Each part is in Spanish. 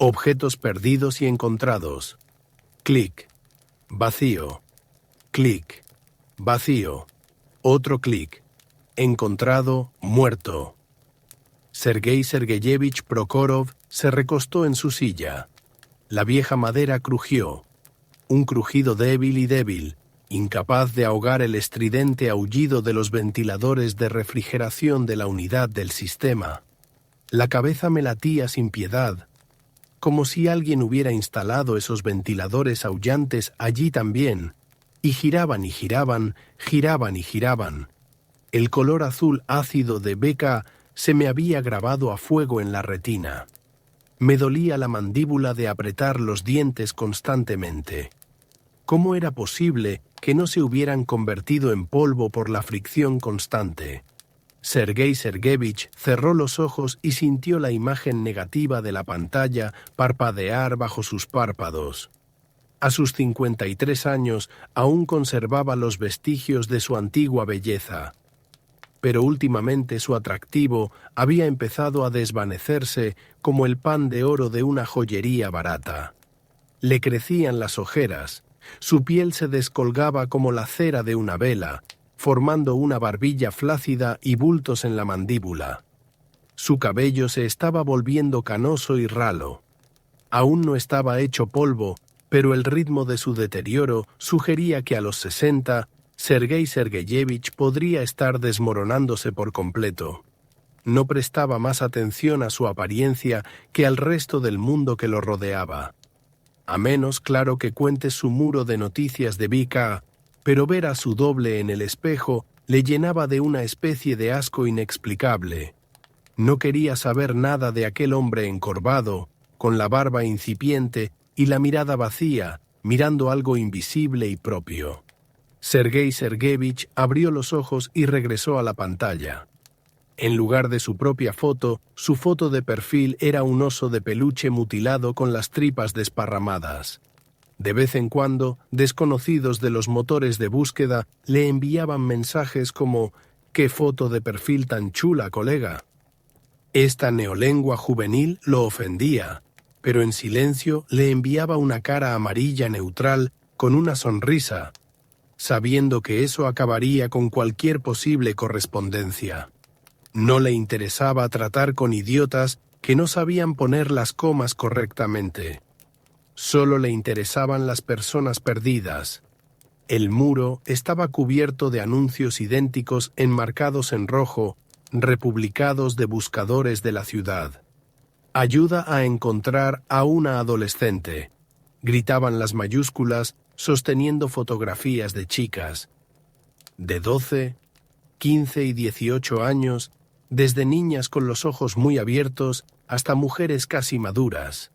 Objetos perdidos y encontrados. Clic. Vacío. Clic. Vacío. Otro clic. Encontrado, muerto. Sergei Sergeyevich Prokhorov se recostó en su silla. La vieja madera crujió. Un crujido débil, incapaz de ahogar el estridente aullido de los ventiladores de refrigeración de la unidad del sistema. La cabeza me latía sin piedad, como si alguien hubiera instalado esos ventiladores aullantes allí también, y giraban y giraban, giraban y giraban. El color azul ácido de Beca se me había grabado a fuego en la retina. Me dolía la mandíbula de apretar los dientes constantemente. ¿Cómo era posible que no se hubieran convertido en polvo por la fricción constante? Sergei Sergeyevich cerró los ojos y sintió la imagen negativa de la pantalla parpadear bajo sus párpados. A sus 53 años aún conservaba los vestigios de su antigua belleza, pero últimamente su atractivo había empezado a desvanecerse como el pan de oro de una joyería barata. Le crecían las ojeras, su piel se descolgaba como la cera de una vela, formando una barbilla flácida y bultos en la mandíbula. Su cabello se estaba volviendo canoso y ralo. Aún no estaba hecho polvo, pero el ritmo de su deterioro sugería que a los 60, Sergei Sergeyevich podría estar desmoronándose por completo. No prestaba más atención a su apariencia que al resto del mundo que lo rodeaba. A menos, claro, que cuente su muro de noticias de Vika, pero ver a su doble en el espejo le llenaba de una especie de asco inexplicable. No quería saber nada de aquel hombre encorvado, con la barba incipiente y la mirada vacía, mirando algo invisible y propio. Sergei Sergeyevich abrió los ojos y regresó a la pantalla. En lugar de su propia foto, su foto de perfil era un oso de peluche mutilado con las tripas desparramadas. De vez en cuando, desconocidos de los motores de búsqueda le enviaban mensajes como «¡Qué foto de perfil tan chula, colega!». Esta neolengua juvenil lo ofendía, pero en silencio le enviaba una cara amarilla neutral con una sonrisa, sabiendo que eso acabaría con cualquier posible correspondencia. No le interesaba tratar con idiotas que no sabían poner las comas correctamente. Solo le interesaban las personas perdidas. El muro estaba cubierto de anuncios idénticos enmarcados en rojo, republicados de buscadores de la ciudad. «Ayuda a encontrar a una adolescente», gritaban las mayúsculas sosteniendo fotografías de chicas. De 12, 15 y 18 años, desde niñas con los ojos muy abiertos hasta mujeres casi maduras.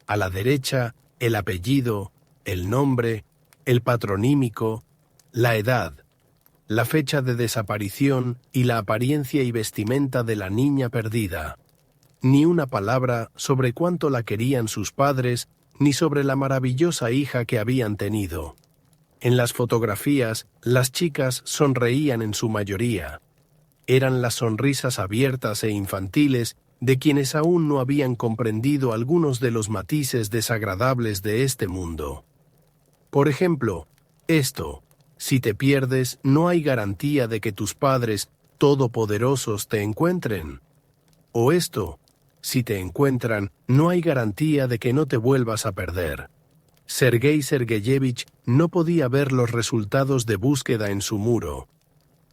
A la derecha, el apellido, el nombre, el patronímico, la edad, la fecha de desaparición y la apariencia y vestimenta de la niña perdida. Ni una palabra sobre cuánto la querían sus padres, ni sobre la maravillosa hija que habían tenido. En las fotografías, las chicas sonreían en su mayoría. Eran las sonrisas abiertas e infantiles de quienes aún no habían comprendido algunos de los matices desagradables de este mundo. Por ejemplo, esto: si te pierdes, no hay garantía de que tus padres todopoderosos te encuentren. O esto: si te encuentran, no hay garantía de que no te vuelvas a perder. Sergei Sergeyevich no podía ver los resultados de búsqueda en su muro.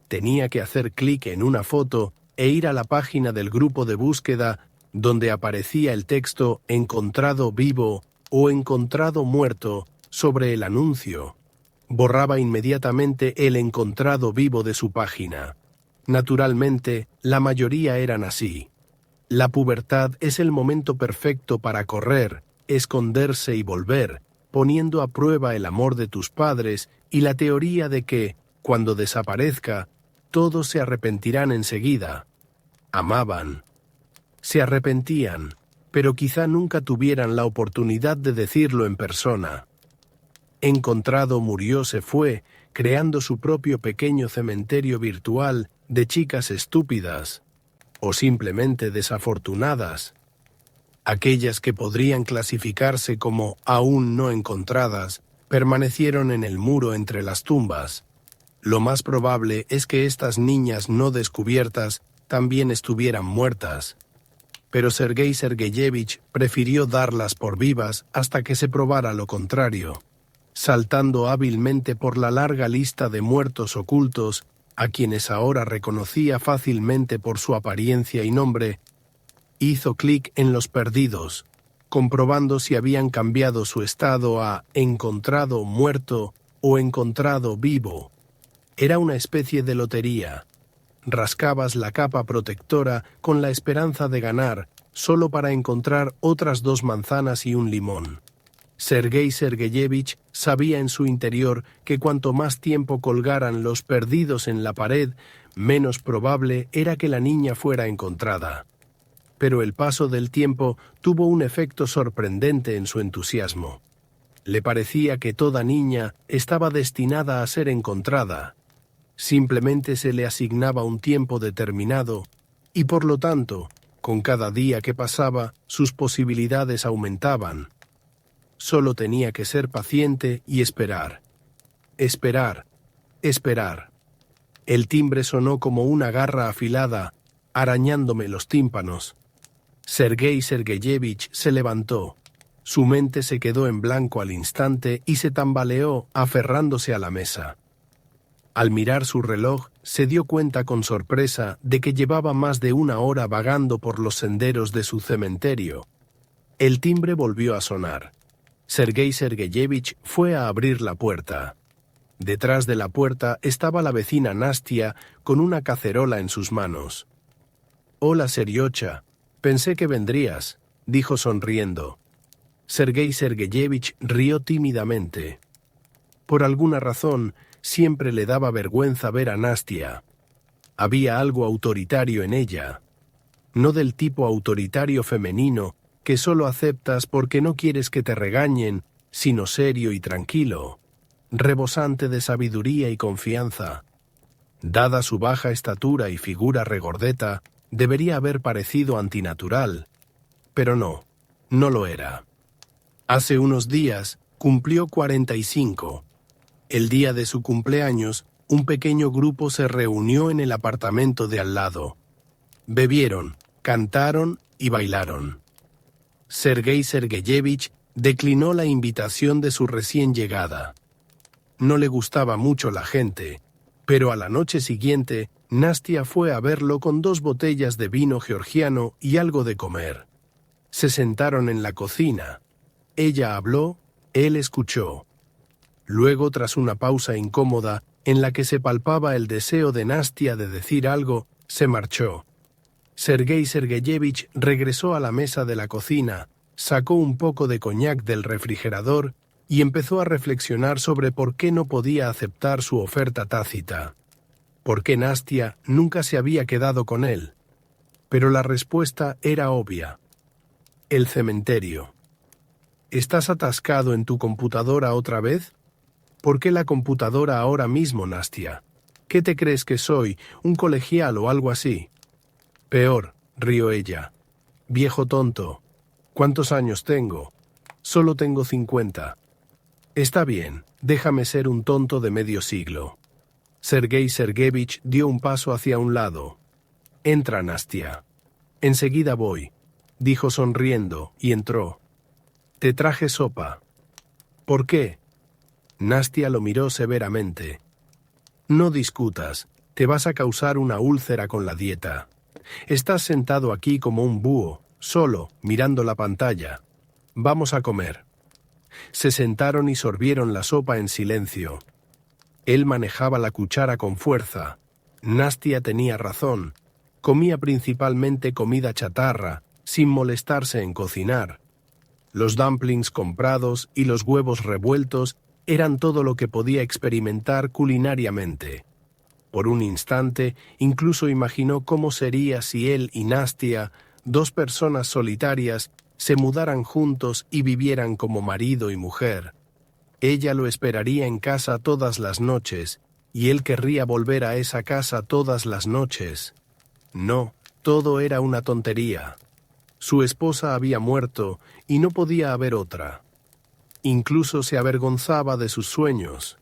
Tenía que hacer clic en una foto e ir a la página del grupo de búsqueda donde aparecía el texto «encontrado vivo» o «encontrado muerto» sobre el anuncio. Borraba inmediatamente el «encontrado vivo» de su página. Naturalmente, la mayoría eran así. La pubertad es el momento perfecto para correr, esconderse y volver, poniendo a prueba el amor de tus padres y la teoría de que, cuando desaparezca, todos se arrepentirán enseguida. Amaban. Se arrepentían, pero quizá nunca tuvieran la oportunidad de decirlo en persona. Encontrado murió, se fue, creando su propio pequeño cementerio virtual de chicas estúpidas o simplemente desafortunadas. Aquellas que podrían clasificarse como aún no encontradas permanecieron en el muro entre las tumbas. Lo más probable es que estas niñas no descubiertas también estuvieran muertas. Pero Sergei Sergeyevich prefirió darlas por vivas hasta que se probara lo contrario, saltando hábilmente por la larga lista de muertos ocultos, a quienes ahora reconocía fácilmente por su apariencia y nombre. Hizo clic en los perdidos, comprobando si habían cambiado su estado a encontrado muerto o encontrado vivo. Era una especie de lotería. Rascabas la capa protectora con la esperanza de ganar, solo para encontrar otras 2 manzanas y un limón. Sergei Sergeyevich sabía en su interior que cuanto más tiempo colgaran los perdidos en la pared, menos probable era que la niña fuera encontrada. Pero el paso del tiempo tuvo un efecto sorprendente en su entusiasmo. Le parecía que toda niña estaba destinada a ser encontrada. Simplemente se le asignaba un tiempo determinado y, por lo tanto, con cada día que pasaba, sus posibilidades aumentaban. Solo tenía que ser paciente y esperar. Esperar. Esperar. El timbre sonó como una garra afilada, arañándome los tímpanos. Sergei Sergeyevich se levantó. Su mente se quedó en blanco al instante y se tambaleó, aferrándose a la mesa. Al mirar su reloj, se dio cuenta con sorpresa de que llevaba más de 1 hora vagando por los senderos de su cementerio. El timbre volvió a sonar. Sergei Sergeyevich fue a abrir la puerta. Detrás de la puerta estaba la vecina Nastia con una cacerola en sus manos. «Hola, Seriocha, pensé que vendrías», dijo sonriendo. Sergei Sergeyevich rió tímidamente. Por alguna razón, siempre le daba vergüenza ver a Nastia. Había algo autoritario en ella. No del tipo autoritario femenino que solo aceptas porque no quieres que te regañen, sino serio y tranquilo, rebosante de sabiduría y confianza. Dada su baja estatura y figura regordeta, debería haber parecido antinatural. Pero no lo era. Hace unos días cumplió 45. El día de su cumpleaños, un pequeño grupo se reunió en el apartamento de al lado. Bebieron, cantaron y bailaron. Sergei Sergeyevich declinó la invitación de su recién llegada. No le gustaba mucho la gente, pero a la noche siguiente, Nastia fue a verlo con 2 botellas de vino georgiano y algo de comer. Se sentaron en la cocina. Ella habló, él escuchó. Luego, tras una pausa incómoda, en la que se palpaba el deseo de Nastia de decir algo, se marchó. Sergei Sergeyevich regresó a la mesa de la cocina, sacó un poco de coñac del refrigerador y empezó a reflexionar sobre por qué no podía aceptar su oferta tácita. ¿Por qué Nastia nunca se había quedado con él? Pero la respuesta era obvia. El cementerio. ¿Estás atascado en tu computadora otra vez? ¿Por qué la computadora ahora mismo, Nastia? ¿Qué te crees que soy, un colegial o algo así? Peor, rió ella. Viejo tonto. ¿Cuántos años tengo? Solo tengo 50. Está bien, déjame ser un tonto de medio siglo. Sergei Sergeyevich dio un paso hacia un lado. Entra, Nastia. Enseguida voy, dijo sonriendo, y entró. Te traje sopa. ¿Por qué? Nastia lo miró severamente. No discutas, te vas a causar una úlcera con la dieta. Estás sentado aquí como un búho, solo, mirando la pantalla. Vamos a comer. Se sentaron y sorbieron la sopa en silencio. Él manejaba la cuchara con fuerza. Nastia tenía razón. Comía principalmente comida chatarra, sin molestarse en cocinar. Los dumplings comprados y los huevos revueltos eran todo lo que podía experimentar culinariamente. Por un instante, incluso imaginó cómo sería si él y Nastia, 2 personas solitarias, se mudaran juntos y vivieran como marido y mujer. Ella lo esperaría en casa todas las noches, y él querría volver a esa casa todas las noches. No, todo era una tontería. Su esposa había muerto y no podía haber otra. Incluso se avergonzaba de sus sueños.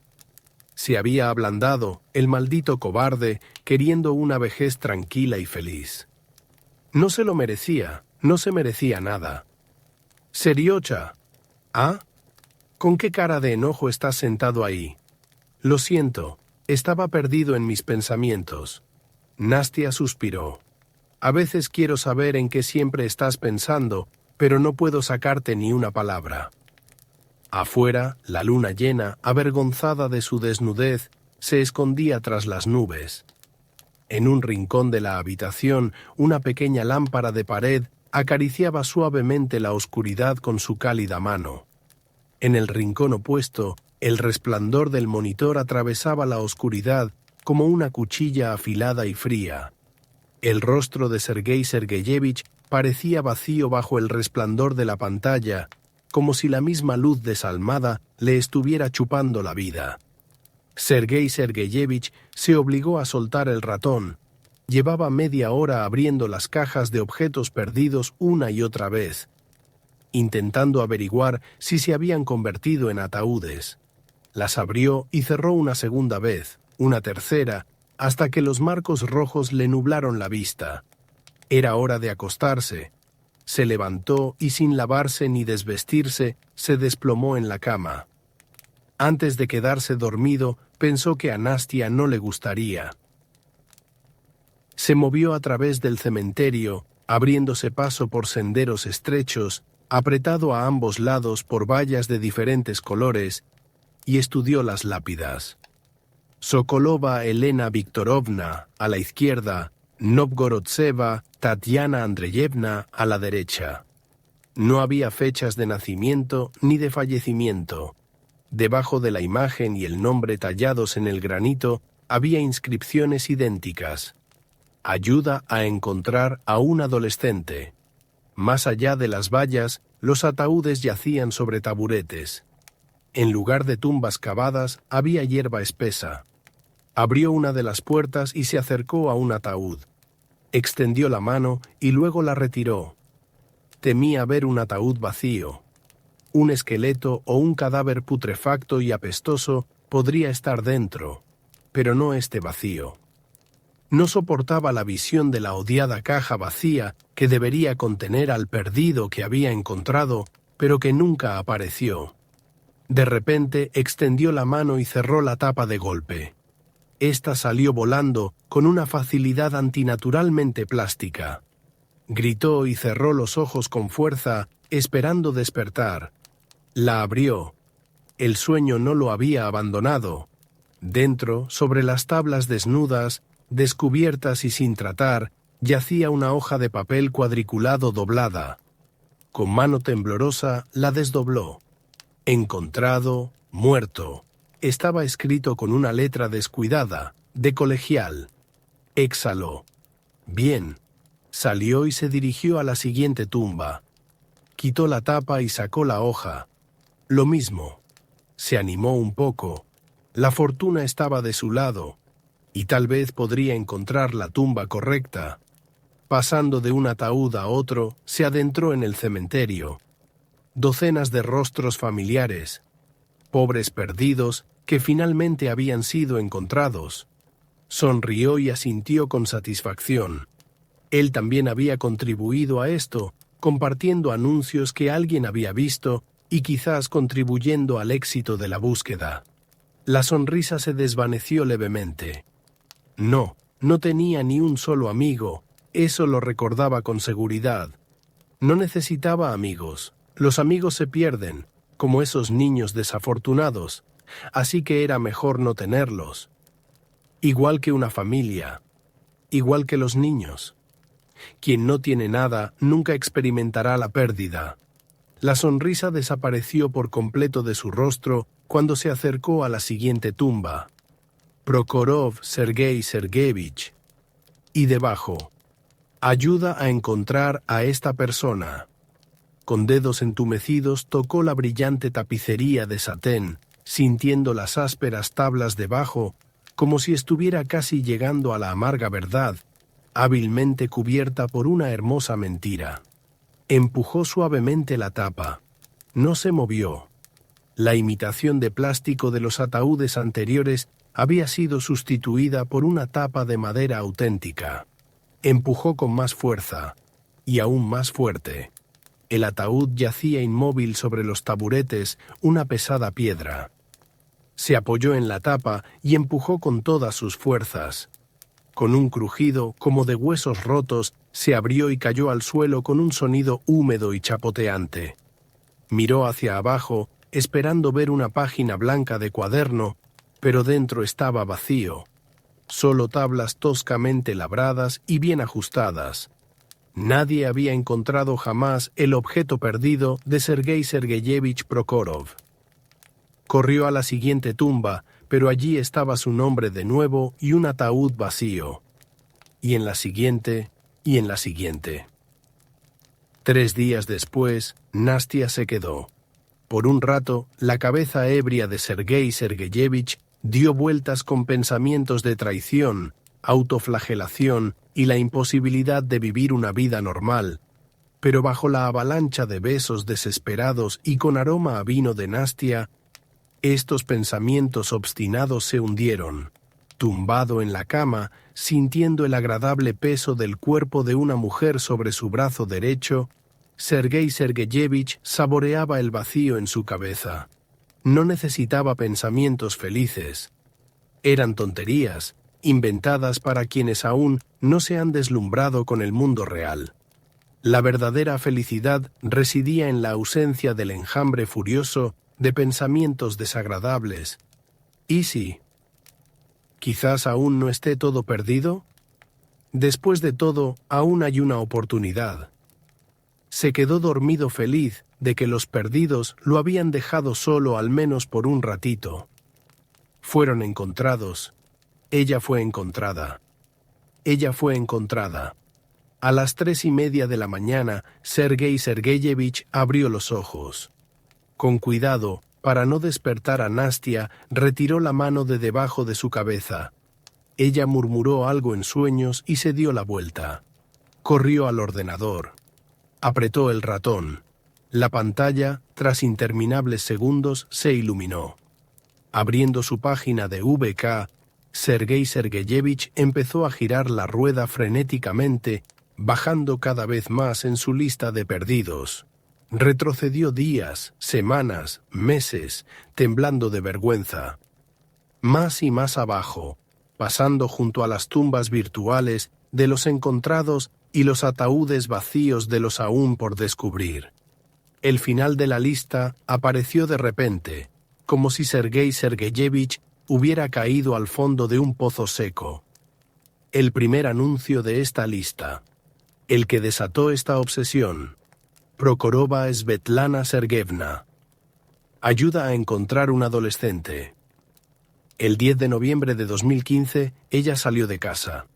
Se había ablandado, el maldito cobarde, queriendo una vejez tranquila y feliz. No se lo merecía, no se merecía nada. Seriocha. ¿Ah? ¿Con qué cara de enojo estás sentado ahí? Lo siento, estaba perdido en mis pensamientos. Nastia suspiró. A veces quiero saber en qué siempre estás pensando, pero no puedo sacarte ni una palabra. Afuera, la luna llena, avergonzada de su desnudez, se escondía tras las nubes. En un rincón de la habitación, una pequeña lámpara de pared acariciaba suavemente la oscuridad con su cálida mano. En el rincón opuesto, el resplandor del monitor atravesaba la oscuridad como una cuchilla afilada y fría. El rostro de Sergei Sergeyevich parecía vacío bajo el resplandor de la pantalla, como si la misma luz desalmada le estuviera chupando la vida. Sergei Sergeyevich se obligó a soltar el ratón. Llevaba media hora abriendo las cajas de objetos perdidos una y otra vez, intentando averiguar si se habían convertido en ataúdes. Las abrió y cerró una segunda vez, una tercera, hasta que los marcos rojos le nublaron la vista. Era hora de acostarse. Se levantó y sin lavarse ni desvestirse, se desplomó en la cama. Antes de quedarse dormido, pensó que a Nastia no le gustaría. Se movió a través del cementerio, abriéndose paso por senderos estrechos, apretado a ambos lados por vallas de diferentes colores, y estudió las lápidas. Sokolova Elena Viktorovna, a la izquierda, Novgorodtseva Tatiana Andreyevna, a la derecha. No había fechas de nacimiento ni de fallecimiento. Debajo de la imagen y el nombre tallados en el granito había inscripciones idénticas. Ayuda a encontrar a un adolescente. Más allá de las vallas, los ataúdes yacían sobre taburetes. En lugar de tumbas cavadas, había hierba espesa. Abrió una de las puertas y se acercó a un ataúd. Extendió la mano y luego la retiró. Temía ver un ataúd vacío. Un esqueleto o un cadáver putrefacto y apestoso podría estar dentro, pero no este vacío. No soportaba la visión de la odiada caja vacía que debería contener al perdido que había encontrado, pero que nunca apareció. De repente extendió la mano y cerró la tapa de golpe. Esta salió volando con una facilidad antinaturalmente plástica. Gritó y cerró los ojos con fuerza, esperando despertar. La abrió. El sueño no lo había abandonado. Dentro, sobre las tablas desnudas, descubiertas y sin tratar, yacía una hoja de papel cuadriculado doblada. Con mano temblorosa la desdobló. Encontrado, muerto. Estaba escrito con una letra descuidada, de colegial. Exhaló. Bien. Salió y se dirigió a la siguiente tumba. Quitó la tapa y sacó la hoja. Lo mismo. Se animó un poco. La fortuna estaba de su lado, y tal vez podría encontrar la tumba correcta. Pasando de un ataúd a otro, se adentró en el cementerio. Docenas de rostros familiares, pobres perdidos que finalmente habían sido encontrados. Sonrió y asintió con satisfacción. Él también había contribuido a esto, compartiendo anuncios que alguien había visto y quizás contribuyendo al éxito de la búsqueda. La sonrisa se desvaneció levemente. No, no tenía ni un solo amigo, eso lo recordaba con seguridad. No necesitaba amigos. Los amigos se pierden, como esos niños desafortunados, así que era mejor no tenerlos. Igual que una familia, igual que los niños. Quien no tiene nada nunca experimentará la pérdida. La sonrisa desapareció por completo de su rostro cuando se acercó a la siguiente tumba. Prokhorov Sergei Sergeyevich. Y debajo, ayuda a encontrar a esta persona. Con dedos entumecidos tocó la brillante tapicería de satén, sintiendo las ásperas tablas debajo, como si estuviera casi llegando a la amarga verdad, hábilmente cubierta por una hermosa mentira. Empujó suavemente la tapa. No se movió. La imitación de plástico de los ataúdes anteriores había sido sustituida por una tapa de madera auténtica. Empujó con más fuerza, y aún más fuerte. El ataúd yacía inmóvil sobre los taburetes, una pesada piedra. Se apoyó en la tapa y empujó con todas sus fuerzas. Con un crujido, como de huesos rotos, se abrió y cayó al suelo con un sonido húmedo y chapoteante. Miró hacia abajo, esperando ver una página blanca de cuaderno, pero dentro estaba vacío. Solo tablas toscamente labradas y bien ajustadas. Nadie había encontrado jamás el objeto perdido de Sergei Sergeyevich Prokhorov. Corrió a la siguiente tumba, pero allí estaba su nombre de nuevo y un ataúd vacío. Y en la siguiente, y en la siguiente. 3 días después, Nastia se quedó. Por un rato, la cabeza ebria de Sergei Sergeyevich dio vueltas con pensamientos de traición, autoflagelación y la imposibilidad de vivir una vida normal, pero bajo la avalancha de besos desesperados y con aroma a vino de Nastia, estos pensamientos obstinados se hundieron. Tumbado en la cama, sintiendo el agradable peso del cuerpo de una mujer sobre su brazo derecho, Sergei Sergeyevich saboreaba el vacío en su cabeza. No necesitaba pensamientos felices. Eran tonterías, inventadas para quienes aún no se han deslumbrado con el mundo real. La verdadera felicidad residía en la ausencia del enjambre furioso de pensamientos desagradables. ¿Y si? ¿Quizás aún no esté todo perdido? Después de todo, aún hay una oportunidad. Se quedó dormido feliz de que los perdidos lo habían dejado solo al menos por un ratito. Fueron encontrados. Ella fue encontrada. Ella fue encontrada. A las 3:30 de la mañana, Sergei Sergeyevich abrió los ojos. Con cuidado, para no despertar a Nastia, retiró la mano de debajo de su cabeza. Ella murmuró algo en sueños y se dio la vuelta. Corrió al ordenador. Apretó el ratón. La pantalla, tras interminables segundos, se iluminó. Abriendo su página de VK, Sergei Sergeyevich empezó a girar la rueda frenéticamente, bajando cada vez más en su lista de perdidos. Retrocedió días, semanas, meses, temblando de vergüenza. Más y más abajo, pasando junto a las tumbas virtuales de los encontrados y los ataúdes vacíos de los aún por descubrir. El final de la lista apareció de repente, como si Sergei Sergeyevich hubiera caído al fondo de un pozo seco. El primer anuncio de esta lista, el que desató esta obsesión, Prokhorova Svetlana Sergeyevna. Ayuda a encontrar un adolescente. El 10 de noviembre de 2015, ella salió de casa.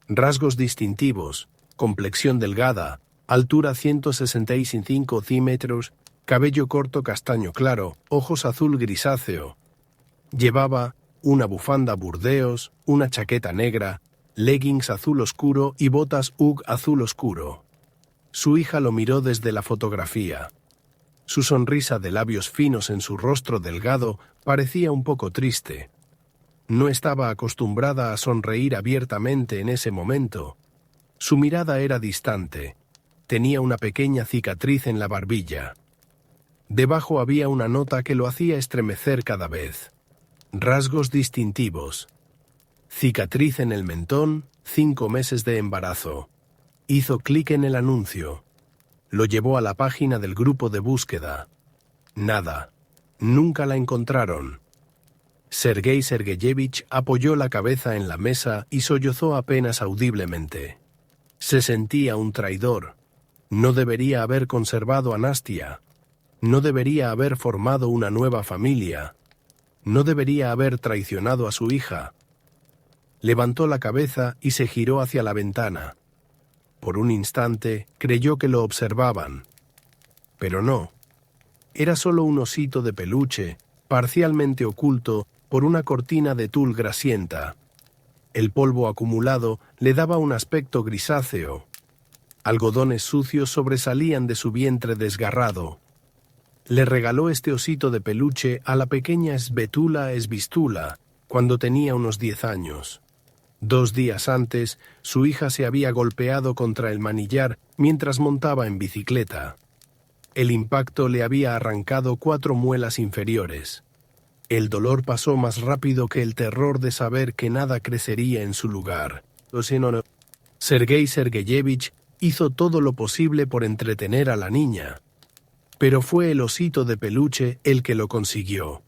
Rasgos distintivos, complexión delgada, altura 165 centímetros, cabello corto castaño claro, ojos azul grisáceo. Llevaba una bufanda Burdeos, una chaqueta negra, leggings azul oscuro y botas UGG azul oscuro. Su hija lo miró desde la fotografía. Su sonrisa de labios finos en su rostro delgado parecía un poco triste. No estaba acostumbrada a sonreír abiertamente en ese momento. Su mirada era distante. Tenía una pequeña cicatriz en la barbilla. Debajo había una nota que lo hacía estremecer cada vez. Rasgos distintivos. Cicatriz en el mentón, 5 meses de embarazo. Hizo clic en el anuncio. Lo llevó a la página del grupo de búsqueda. Nada. Nunca la encontraron. Sergei Sergeyevich apoyó la cabeza en la mesa y sollozó apenas audiblemente. Se sentía un traidor. No debería haber conservado a Nastia. No debería haber formado una nueva familia. No debería haber traicionado a su hija. Levantó la cabeza y se giró hacia la ventana. Por un instante creyó que lo observaban. Pero no. Era solo un osito de peluche, parcialmente oculto por una cortina de tul grasienta. El polvo acumulado le daba un aspecto grisáceo. Algodones sucios sobresalían de su vientre desgarrado. Le regaló este osito de peluche a la pequeña Svetula Svistula cuando tenía unos 10 años. 2 días antes, su hija se había golpeado contra el manillar mientras montaba en bicicleta. El impacto le había arrancado 4 muelas inferiores. El dolor pasó más rápido que el terror de saber que nada crecería en su lugar. Sergei Sergeyevich hizo todo lo posible por entretener a la niña, pero fue el osito de peluche el que lo consiguió.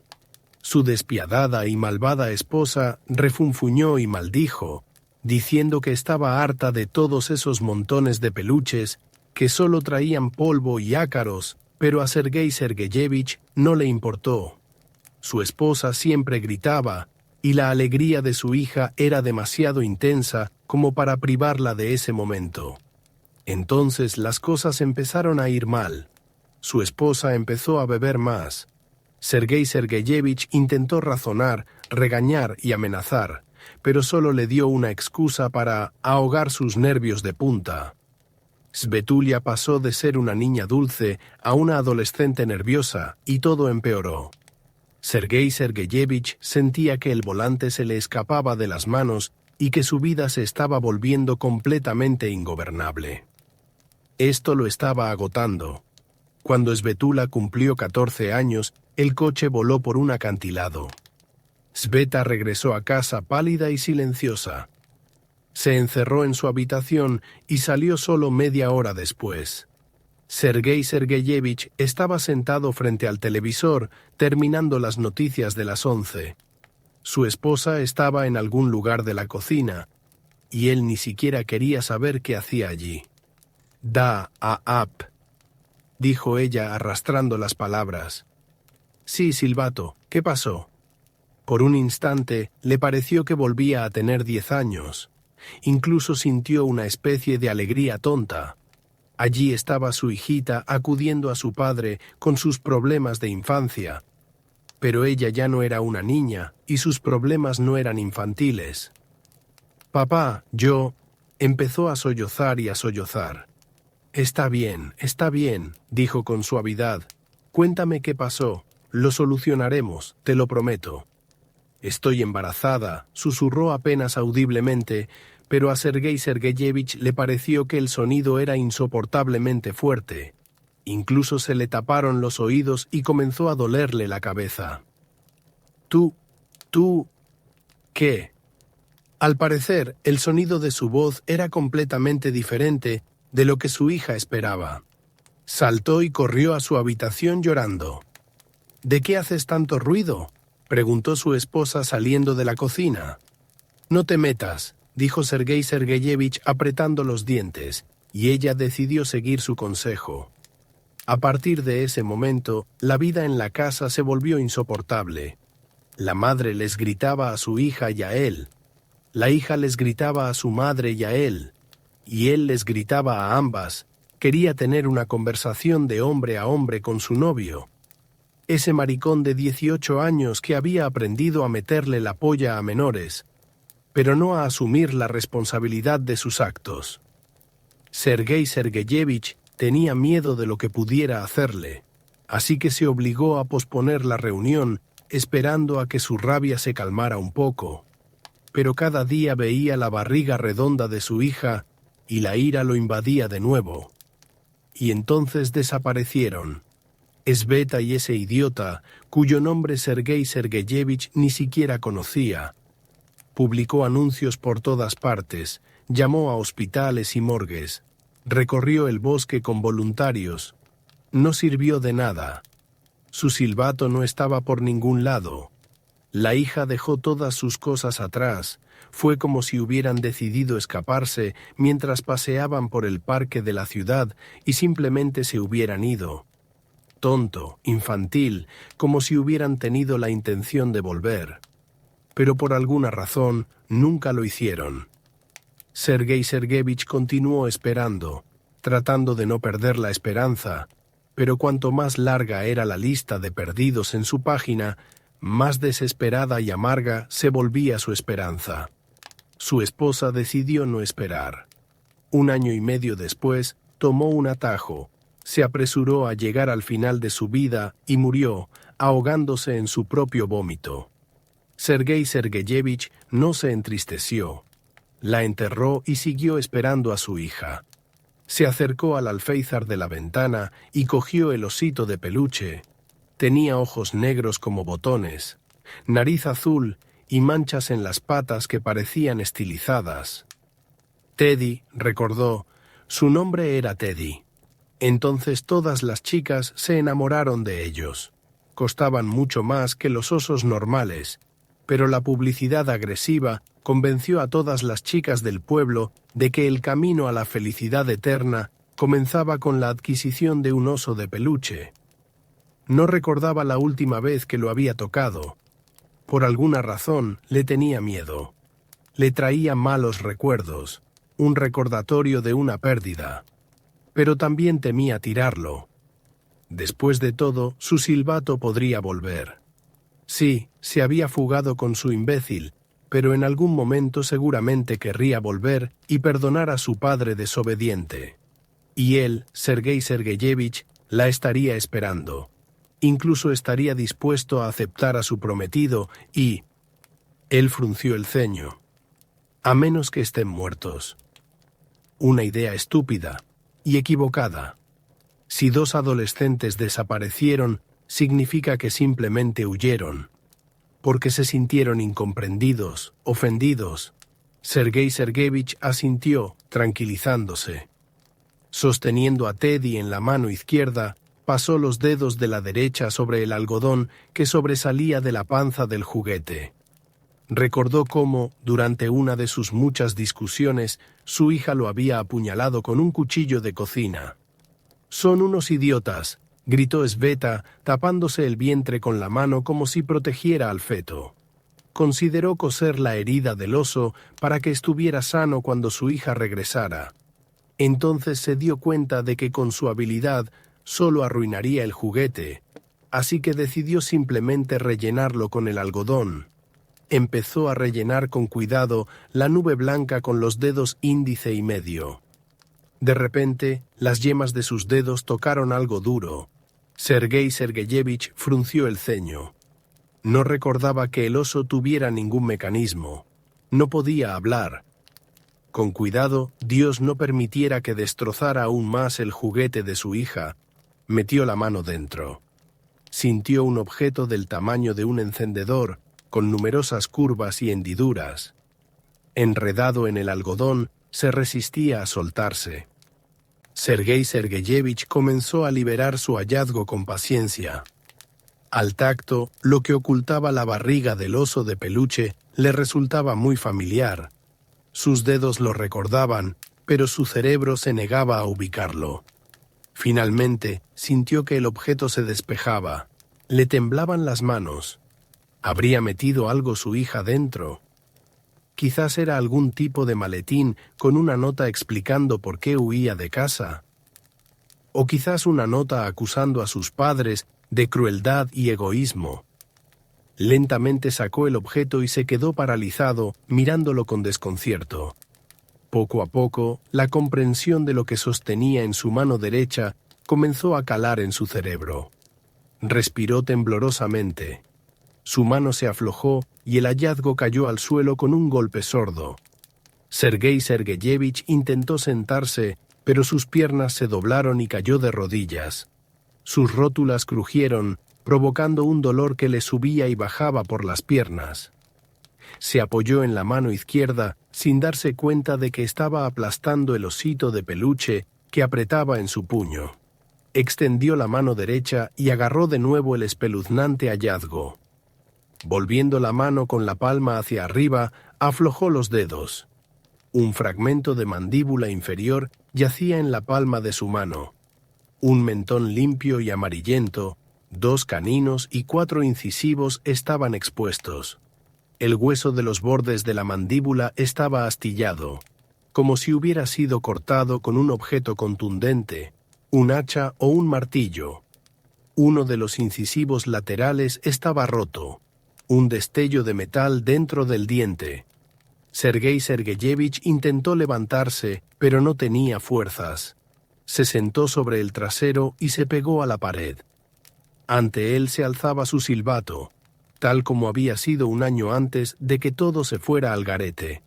Su despiadada y malvada esposa refunfuñó y maldijo, diciendo que estaba harta de todos esos montones de peluches que solo traían polvo y ácaros, pero a Sergei Sergeyevich no le importó. Su esposa siempre gritaba, y la alegría de su hija era demasiado intensa como para privarla de ese momento. Entonces las cosas empezaron a ir mal. Su esposa empezó a beber más. Sergei Sergeyevich intentó razonar, regañar y amenazar, pero solo le dio una excusa para ahogar sus nervios de punta. Svetulia pasó de ser una niña dulce a una adolescente nerviosa y todo empeoró. Sergei Sergeyevich sentía que el volante se le escapaba de las manos y que su vida se estaba volviendo completamente ingobernable. Esto lo estaba agotando. Cuando Svetula cumplió 14 años, el coche voló por un acantilado. Sveta regresó a casa pálida y silenciosa. Se encerró en su habitación y salió solo media hora después. Sergei Sergeyevich estaba sentado frente al televisor, terminando las noticias de las 11. Su esposa estaba en algún lugar de la cocina, y él ni siquiera quería saber qué hacía allí. «Da a ap», dijo ella arrastrando las palabras. «Sí, Silvato, ¿qué pasó?» Por un instante le pareció que volvía a tener 10 años. Incluso sintió una especie de alegría tonta. Allí estaba su hijita acudiendo a su padre con sus problemas de infancia. Pero ella ya no era una niña y sus problemas no eran infantiles. «Papá, yo...» empezó a sollozar y a sollozar. Está bien», dijo con suavidad. «Cuéntame qué pasó. Lo solucionaremos, te lo prometo». «Estoy embarazada», susurró apenas audiblemente, pero a Sergei Sergeyevich le pareció que el sonido era insoportablemente fuerte. Incluso se le taparon los oídos y comenzó a dolerle la cabeza. «¿Tú... qué?» Al parecer, el sonido de su voz era completamente diferente de lo que su hija esperaba. Saltó y corrió a su habitación llorando. «¿De qué haces tanto ruido?», preguntó su esposa saliendo de la cocina. «No te metas», dijo Sergei Sergeyevich apretando los dientes, y ella decidió seguir su consejo. A partir de ese momento, la vida en la casa se volvió insoportable. La madre les gritaba a su hija y a él. La hija les gritaba a su madre y a él. Y él les gritaba a ambas. Quería tener una conversación de hombre a hombre con su novio. Ese maricón de 18 años que había aprendido a meterle la polla a menores, pero no a asumir la responsabilidad de sus actos. Sergei Sergeyevich tenía miedo de lo que pudiera hacerle, así que se obligó a posponer la reunión, esperando a que su rabia se calmara un poco. Pero cada día veía la barriga redonda de su hija y la ira lo invadía de nuevo. Y entonces desaparecieron. Sveta y ese idiota, cuyo nombre Sergei Sergeyevich ni siquiera conocía. Publicó anuncios por todas partes, llamó a hospitales y morgues, recorrió el bosque con voluntarios. No sirvió de nada. Su silbato no estaba por ningún lado. La hija dejó todas sus cosas atrás. Fue como si hubieran decidido escaparse mientras paseaban por el parque de la ciudad y simplemente se hubieran ido. Tonto, infantil, como si hubieran tenido la intención de volver. Pero por alguna razón nunca lo hicieron. Sergei Sergeyevich continuó esperando, tratando de no perder la esperanza, pero cuanto más larga era la lista de perdidos en su página, más desesperada y amarga se volvía su esperanza. Su esposa decidió no esperar. Un año y medio después, tomó un atajo, se apresuró a llegar al final de su vida y murió, ahogándose en su propio vómito. Sergei Sergeyevich no se entristeció. La enterró y siguió esperando a su hija. Se acercó al alféizar de la ventana y cogió el osito de peluche. Tenía ojos negros como botones, nariz azul y manchas en las patas que parecían estilizadas. Teddy, recordó, su nombre era Teddy. Entonces todas las chicas se enamoraron de ellos. Costaban mucho más que los osos normales, pero la publicidad agresiva convenció a todas las chicas del pueblo de que el camino a la felicidad eterna comenzaba con la adquisición de un oso de peluche. No recordaba la última vez que lo había tocado. Por alguna razón le tenía miedo. Le traía malos recuerdos, un recordatorio de una pérdida. Pero también temía tirarlo. Después de todo, su silbato podría volver. Sí, se había fugado con su imbécil, pero en algún momento seguramente querría volver y perdonar a su padre desobediente. Y él, Sergei Sergeyevich, la estaría esperando. Incluso estaría dispuesto a aceptar a su prometido y... Él frunció el ceño. A menos que estén muertos. Una idea estúpida y equivocada. Si dos adolescentes desaparecieron, significa que simplemente huyeron, porque se sintieron incomprendidos, ofendidos. Sergei Sergeyevich asintió, tranquilizándose. Sosteniendo a Teddy en la mano izquierda, pasó los dedos de la derecha sobre el algodón que sobresalía de la panza del juguete. Recordó cómo, durante una de sus muchas discusiones, su hija lo había apuñalado con un cuchillo de cocina. «Son unos idiotas», gritó Sveta, tapándose el vientre con la mano como si protegiera al feto. Consideró coser la herida del oso para que estuviera sano cuando su hija regresara. Entonces se dio cuenta de que con su habilidad solo arruinaría el juguete, así que decidió simplemente rellenarlo con el algodón. Empezó a rellenar con cuidado la nube blanca con los dedos índice y medio. De repente, las yemas de sus dedos tocaron algo duro. Sergei Sergeyevich frunció el ceño. No recordaba que el oso tuviera ningún mecanismo. No podía hablar. Con cuidado, Dios no permitiera que destrozara aún más el juguete de su hija. Metió la mano dentro. Sintió un objeto del tamaño de un encendedor, con numerosas curvas y hendiduras. Enredado en el algodón, se resistía a soltarse. Sergei Sergeyevich comenzó a liberar su hallazgo con paciencia. Al tacto, lo que ocultaba la barriga del oso de peluche le resultaba muy familiar. Sus dedos lo recordaban, pero su cerebro se negaba a ubicarlo. Finalmente, sintió que el objeto se despejaba. Le temblaban las manos. ¿Habría metido algo su hija dentro? Quizás era algún tipo de maletín con una nota explicando por qué huía de casa. O quizás una nota acusando a sus padres de crueldad y egoísmo. Lentamente sacó el objeto y se quedó paralizado, mirándolo con desconcierto. Poco a poco, la comprensión de lo que sostenía en su mano derecha comenzó a calar en su cerebro. Respiró temblorosamente. Su mano se aflojó y el hallazgo cayó al suelo con un golpe sordo. Sergei Sergeyevich intentó sentarse, pero sus piernas se doblaron y cayó de rodillas. Sus rótulas crujieron, provocando un dolor que le subía y bajaba por las piernas. Se apoyó en la mano izquierda sin darse cuenta de que estaba aplastando el osito de peluche que apretaba en su puño. Extendió la mano derecha y agarró de nuevo el espeluznante hallazgo. Volviendo la mano con la palma hacia arriba, aflojó los dedos. Un fragmento de mandíbula inferior yacía en la palma de su mano. Un mentón limpio y amarillento, 2 caninos y 4 incisivos estaban expuestos. El hueso de los bordes de la mandíbula estaba astillado, como si hubiera sido cortado con un objeto contundente, un hacha o un martillo. Uno de los incisivos laterales estaba roto. Un destello de metal dentro del diente. Sergei Sergeyevich intentó levantarse, pero no tenía fuerzas. Se sentó sobre el trasero y se pegó a la pared. Ante él se alzaba su silbato, tal como había sido un año antes de que todo se fuera al garete.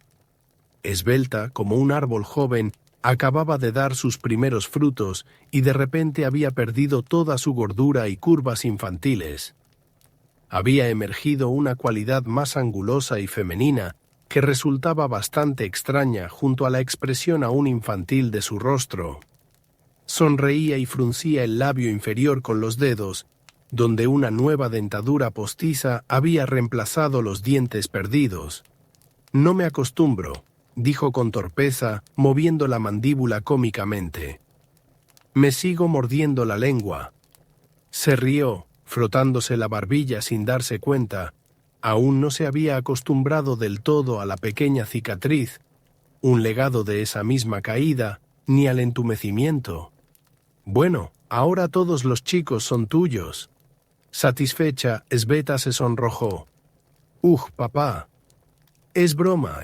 Esbelta, como un árbol joven, acababa de dar sus primeros frutos y de repente había perdido toda su gordura y curvas infantiles. Había emergido una cualidad más angulosa y femenina que resultaba bastante extraña junto a la expresión aún infantil de su rostro. Sonreía y fruncía el labio inferior con los dedos, donde una nueva dentadura postiza había reemplazado los dientes perdidos. «No me acostumbro», dijo con torpeza, moviendo la mandíbula cómicamente. «Me sigo mordiendo la lengua». Se rió, frotándose la barbilla sin darse cuenta. Aún no se había acostumbrado del todo a la pequeña cicatriz, un legado de esa misma caída, ni al entumecimiento. «Bueno, ahora todos los chicos son tuyos». Satisfecha, Esbeta se sonrojó. Papá». Es broma»,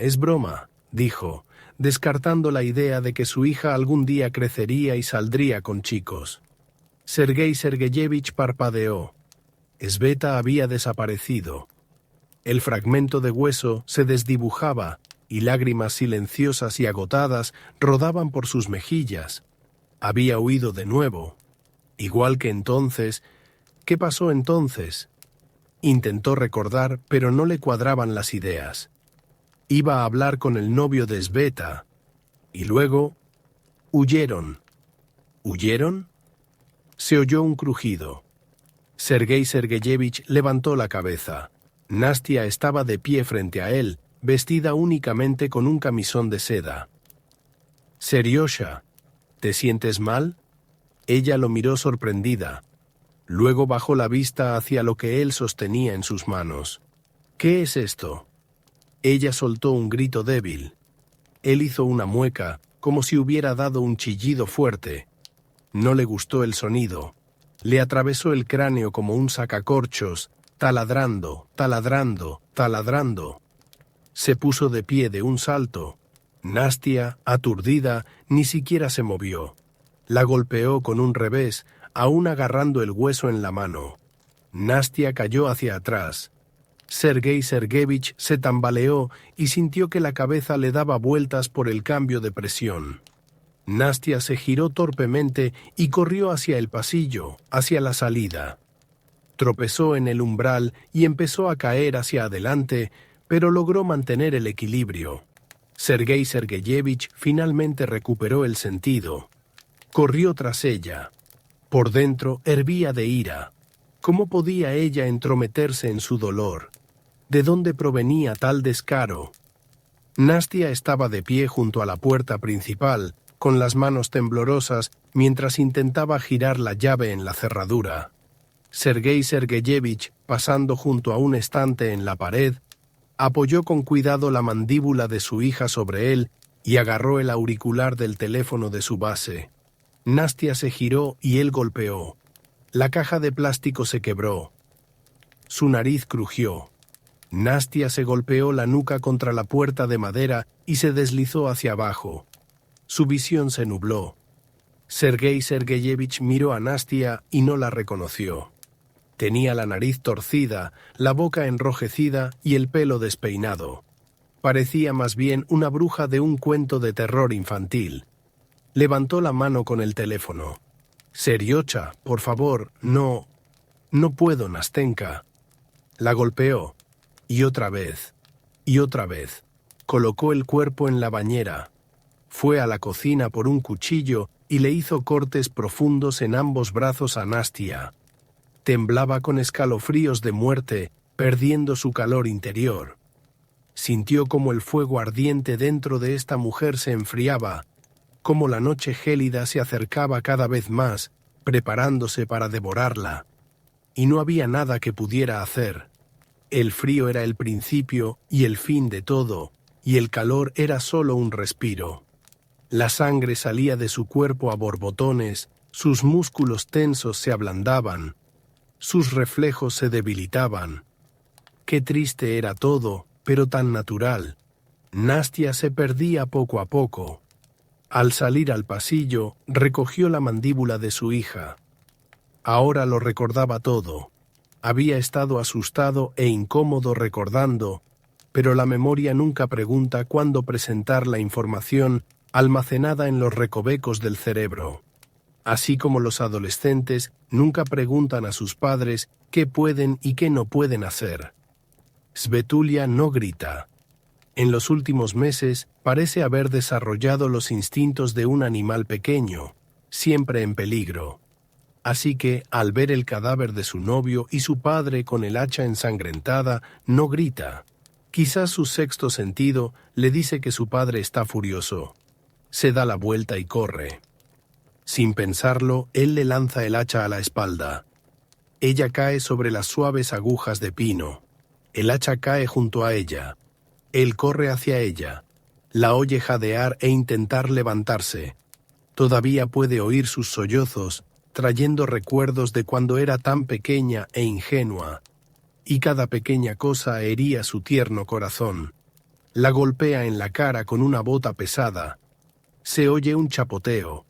dijo, descartando la idea de que su hija algún día crecería y saldría con chicos. Sergei Sergeyevich parpadeó. Esbeta había desaparecido. El fragmento de hueso se desdibujaba y lágrimas silenciosas y agotadas rodaban por sus mejillas. Había huido de nuevo. Igual que entonces. ¿Qué pasó entonces? Intentó recordar, pero no le cuadraban las ideas. Iba a hablar con el novio de Esbeta. Y luego... huyeron. ¿Huyeron? Se oyó un crujido. Sergei Sergeyevich levantó la cabeza. Nastia estaba de pie frente a él, vestida únicamente con un camisón de seda. «Seriosha, ¿te sientes mal?» Ella lo miró sorprendida. Luego bajó la vista hacia lo que él sostenía en sus manos. «¿Qué es esto?» Ella soltó un grito débil. Él hizo una mueca, como si hubiera dado un chillido fuerte. No le gustó el sonido. Le atravesó el cráneo como un sacacorchos, taladrando, taladrando, taladrando. Se puso de pie de un salto. Nastia, aturdida, ni siquiera se movió. La golpeó con un revés, aún agarrando el hueso en la mano. Nastia cayó hacia atrás. Sergei Sergeyevich se tambaleó y sintió que la cabeza le daba vueltas por el cambio de presión. Nastia se giró torpemente y corrió hacia el pasillo, hacia la salida. Tropezó en el umbral y empezó a caer hacia adelante, pero logró mantener el equilibrio. Sergei Sergeyevich finalmente recuperó el sentido. Corrió tras ella. Por dentro hervía de ira. ¿Cómo podía ella entrometerse en su dolor? ¿De dónde provenía tal descaro? Nastia estaba de pie junto a la puerta principal, con las manos temblorosas, mientras intentaba girar la llave en la cerradura. Sergei Sergeyevich, pasando junto a un estante en la pared, apoyó con cuidado la mandíbula de su hija sobre él y agarró el auricular del teléfono de su base. Nastia se giró y él golpeó. La caja de plástico se quebró. Su nariz crujió. Nastia se golpeó la nuca contra la puerta de madera y se deslizó hacia abajo. Su visión se nubló. Sergei Sergeyevich miró a Nastia y no la reconoció. Tenía la nariz torcida, la boca enrojecida y el pelo despeinado. Parecía más bien una bruja de un cuento de terror infantil. Levantó la mano con el teléfono. «Seriocha, por favor, no puedo, Nastenka». La golpeó. Y otra vez. Y otra vez. Colocó el cuerpo en la bañera. Fue a la cocina por un cuchillo y le hizo cortes profundos en ambos brazos a Nastia. Temblaba con escalofríos de muerte, perdiendo su calor interior. Sintió como el fuego ardiente dentro de esta mujer se enfriaba, como la noche gélida se acercaba cada vez más, preparándose para devorarla. Y no había nada que pudiera hacer. El frío era el principio y el fin de todo, y el calor era solo un respiro. La sangre salía de su cuerpo a borbotones, sus músculos tensos se ablandaban, sus reflejos se debilitaban. Qué triste era todo, pero tan natural. Nastia se perdía poco a poco. Al salir al pasillo, recogió la mandíbula de su hija. Ahora lo recordaba todo. Había estado asustado e incómodo recordando, pero la memoria nunca pregunta cuándo presentar la información almacenada en los recovecos del cerebro. Así como los adolescentes nunca preguntan a sus padres qué pueden y qué no pueden hacer. Svetulia no grita. En los últimos meses parece haber desarrollado los instintos de un animal pequeño, siempre en peligro. Así que, al ver el cadáver de su novio y su padre con el hacha ensangrentada, no grita. Quizás su sexto sentido le dice que su padre está furioso. Se da la vuelta y corre. Sin pensarlo, él le lanza el hacha a la espalda. Ella cae sobre las suaves agujas de pino. El hacha cae junto a ella. Él corre hacia ella. La oye jadear e intentar levantarse. Todavía puede oír sus sollozos, trayendo recuerdos de cuando era tan pequeña e ingenua. Y cada pequeña cosa hería su tierno corazón. La golpea en la cara con una bota pesada. Se oye un chapoteo.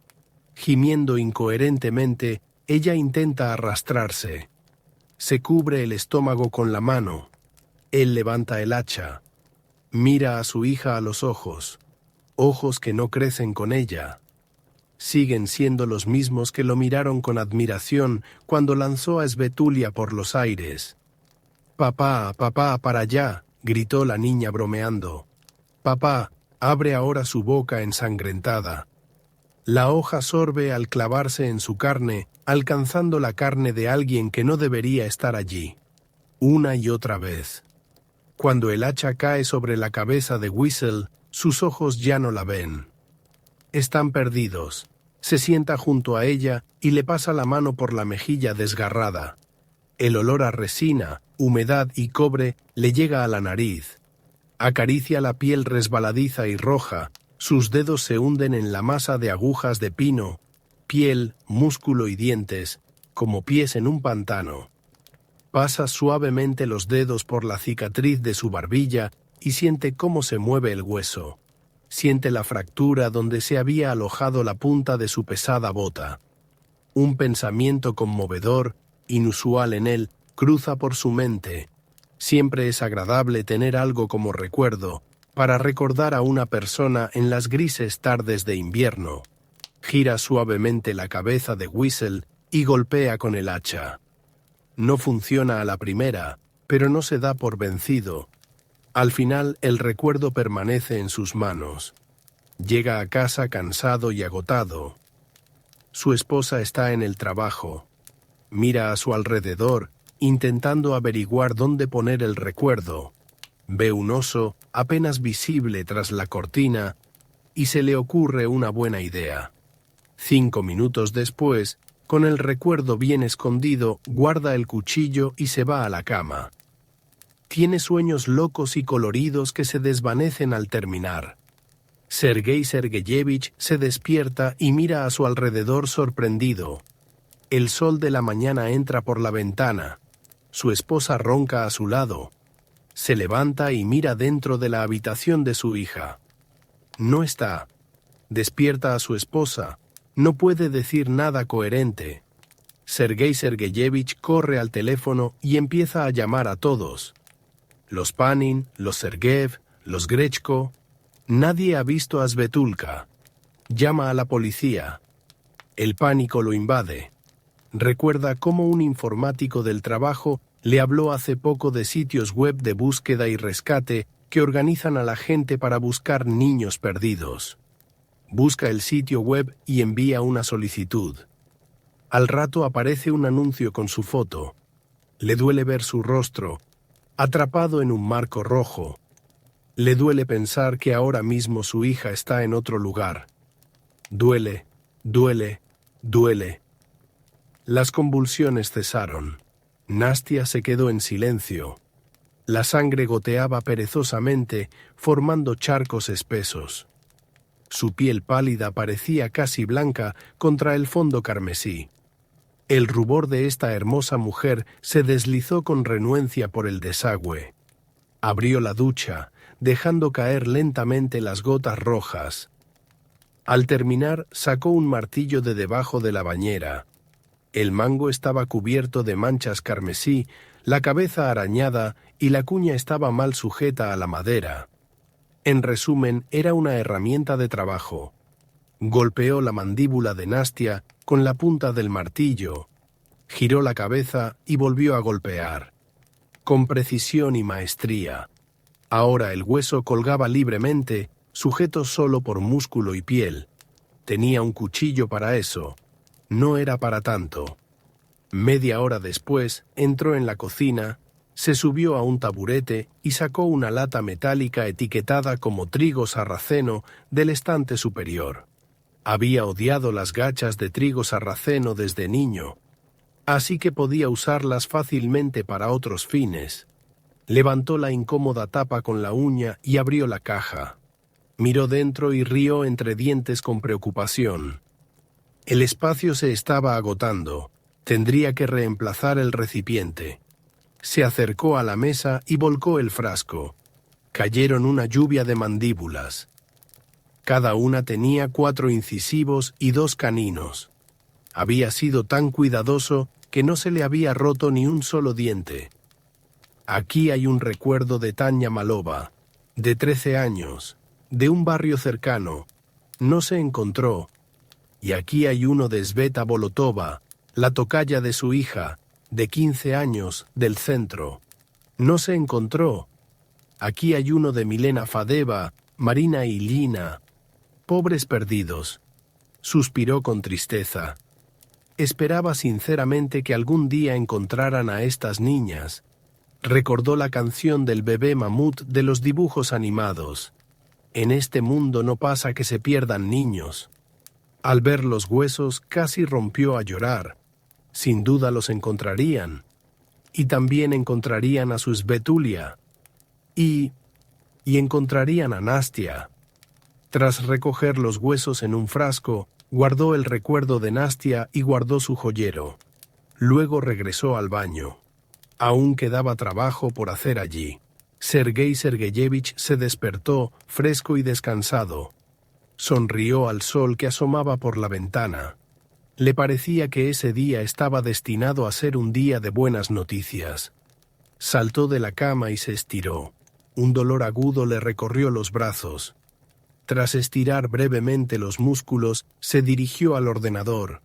Gimiendo incoherentemente, ella intenta arrastrarse. Se cubre el estómago con la mano. Él levanta el hacha. Mira a su hija a los ojos. Ojos que no crecen con ella. Siguen siendo los mismos que lo miraron con admiración cuando lanzó a Svetulia por los aires. «Papá, papá, para allá», gritó la niña bromeando. «Papá, abre ahora su boca ensangrentada». La hoja sorbe al clavarse en su carne, alcanzando la carne de alguien que no debería estar allí. Una y otra vez. Cuando el hacha cae sobre la cabeza de Whistle, sus ojos ya no la ven. Están perdidos. Se sienta junto a ella y le pasa la mano por la mejilla desgarrada. El olor a resina, humedad y cobre le llega a la nariz. Acaricia la piel resbaladiza y roja. Sus dedos se hunden en la masa de agujas de pino, piel, músculo y dientes, como pies en un pantano. Pasa suavemente los dedos por la cicatriz de su barbilla y siente cómo se mueve el hueso. Siente la fractura donde se había alojado la punta de su pesada bota. Un pensamiento conmovedor, inusual en él, cruza por su mente. Siempre es agradable tener algo como recuerdo, para recordar a una persona en las grises tardes de invierno. Gira suavemente la cabeza de Whistle y golpea con el hacha. No funciona a la primera, pero no se da por vencido. Al final el recuerdo permanece en sus manos. Llega a casa cansado y agotado. Su esposa está en el trabajo. Mira a su alrededor, intentando averiguar dónde poner el recuerdo. Ve un oso apenas visible tras la cortina y se le ocurre una buena idea. 5 minutos después, con el recuerdo bien escondido, guarda el cuchillo y se va a la cama. Tiene sueños locos y coloridos que se desvanecen al terminar. Sergei Sergeyevich se despierta y mira a su alrededor sorprendido. El sol de la mañana entra por la ventana. Su esposa ronca a su lado. Se levanta y mira dentro de la habitación de su hija. No está. Despierta a su esposa. No puede decir nada coherente. Sergei Sergeyevich corre al teléfono y empieza a llamar a todos. Los Panin, los Sergeev, los Grechko. Nadie ha visto a Svetulka. Llama a la policía. El pánico lo invade. Recuerda cómo un informático del trabajo le habló hace poco de sitios web de búsqueda y rescate que organizan a la gente para buscar niños perdidos. Busca el sitio web y envía una solicitud. Al rato aparece un anuncio con su foto. Le duele ver su rostro, atrapado en un marco rojo. Le duele pensar que ahora mismo su hija está en otro lugar. Duele, duele, duele. Las convulsiones cesaron. Nastia se quedó en silencio. La sangre goteaba perezosamente, formando charcos espesos. Su piel pálida parecía casi blanca contra el fondo carmesí. El rubor de esta hermosa mujer se deslizó con renuencia por el desagüe. Abrió la ducha, dejando caer lentamente las gotas rojas. Al terminar, sacó un martillo de debajo de la bañera. El mango estaba cubierto de manchas carmesí, la cabeza arañada y la cuña estaba mal sujeta a la madera. En resumen, era una herramienta de trabajo. Golpeó la mandíbula de Nastia con la punta del martillo, giró la cabeza y volvió a golpear, con precisión y maestría. Ahora el hueso colgaba libremente, sujeto solo por músculo y piel. Tenía un cuchillo para eso. No era para tanto. Media hora después, entró en la cocina, se subió a un taburete y sacó una lata metálica etiquetada como trigo sarraceno del estante superior. Había odiado las gachas de trigo sarraceno desde niño, así que podía usarlas fácilmente para otros fines. Levantó la incómoda tapa con la uña y abrió la caja. Miró dentro y rió entre dientes con preocupación. El espacio se estaba agotando. Tendría que reemplazar el recipiente. Se acercó a la mesa y volcó el frasco. Cayeron una lluvia de mandíbulas. Cada una tenía 4 incisivos y 2 caninos. Había sido tan cuidadoso que no se le había roto ni un solo diente. Aquí hay un recuerdo de Tanya Malova, de 13 años, de un barrio cercano. No se encontró. Y aquí hay uno de Sveta Bolotova, la tocaya de su hija, de 15 años, del centro. No se encontró. Aquí hay uno de Milena Fadeva, Marina Ilyina. Pobres perdidos. Suspiró con tristeza. Esperaba sinceramente que algún día encontraran a estas niñas. Recordó la canción del bebé mamut de los dibujos animados. En este mundo no pasa que se pierdan niños. Al ver los huesos casi rompió a llorar. Sin duda los encontrarían. Y también encontrarían a su Svetulia. Y encontrarían a Nastia. Tras recoger los huesos en un frasco, guardó el recuerdo de Nastia y guardó su joyero. Luego regresó al baño. Aún quedaba trabajo por hacer allí. Sergei Sergeyevich se despertó, fresco y descansado. Sonrió al sol que asomaba por la ventana. Le parecía que ese día estaba destinado a ser un día de buenas noticias. Saltó de la cama y se estiró. Un dolor agudo le recorrió los brazos. Tras estirar brevemente los músculos, se dirigió al ordenador.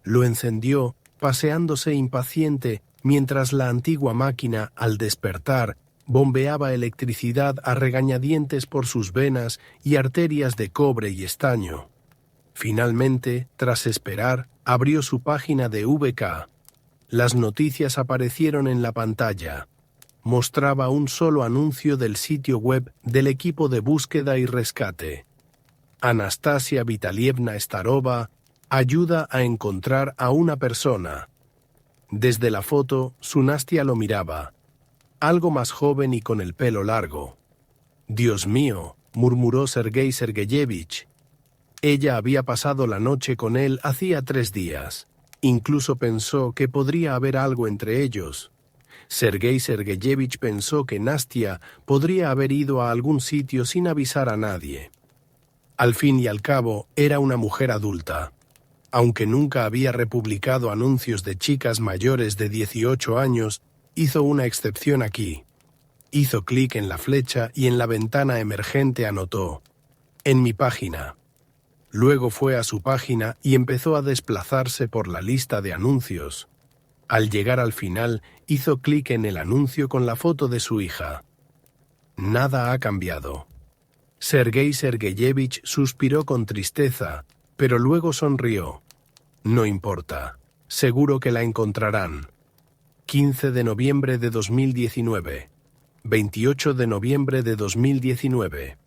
Lo encendió, paseándose impaciente, mientras la antigua máquina, al despertar, bombeaba electricidad a regañadientes por sus venas y arterias de cobre y estaño. Finalmente, tras esperar, abrió su página de VK. Las noticias aparecieron en la pantalla. Mostraba un solo anuncio del sitio web del equipo de búsqueda y rescate. Anastasia Vitalievna Starova ayuda a encontrar a una persona. Desde la foto, su Nastia lo miraba, algo más joven y con el pelo largo. «Dios mío», murmuró Sergei Sergeyevich. Ella había pasado la noche con él hacía 3 días. Incluso pensó que podría haber algo entre ellos. Sergei Sergeyevich pensó que Nastia podría haber ido a algún sitio sin avisar a nadie. Al fin y al cabo, era una mujer adulta. Aunque nunca había republicado anuncios de chicas mayores de 18 años, hizo una excepción aquí. Hizo clic en la flecha y en la ventana emergente anotó: «En mi página». Luego fue a su página y empezó a desplazarse por la lista de anuncios. Al llegar al final, hizo clic en el anuncio con la foto de su hija. Nada ha cambiado. Sergei Sergeyevich suspiró con tristeza, pero luego sonrió. No importa, seguro que la encontrarán. 15 de noviembre de 2019. 28 de noviembre de 2019.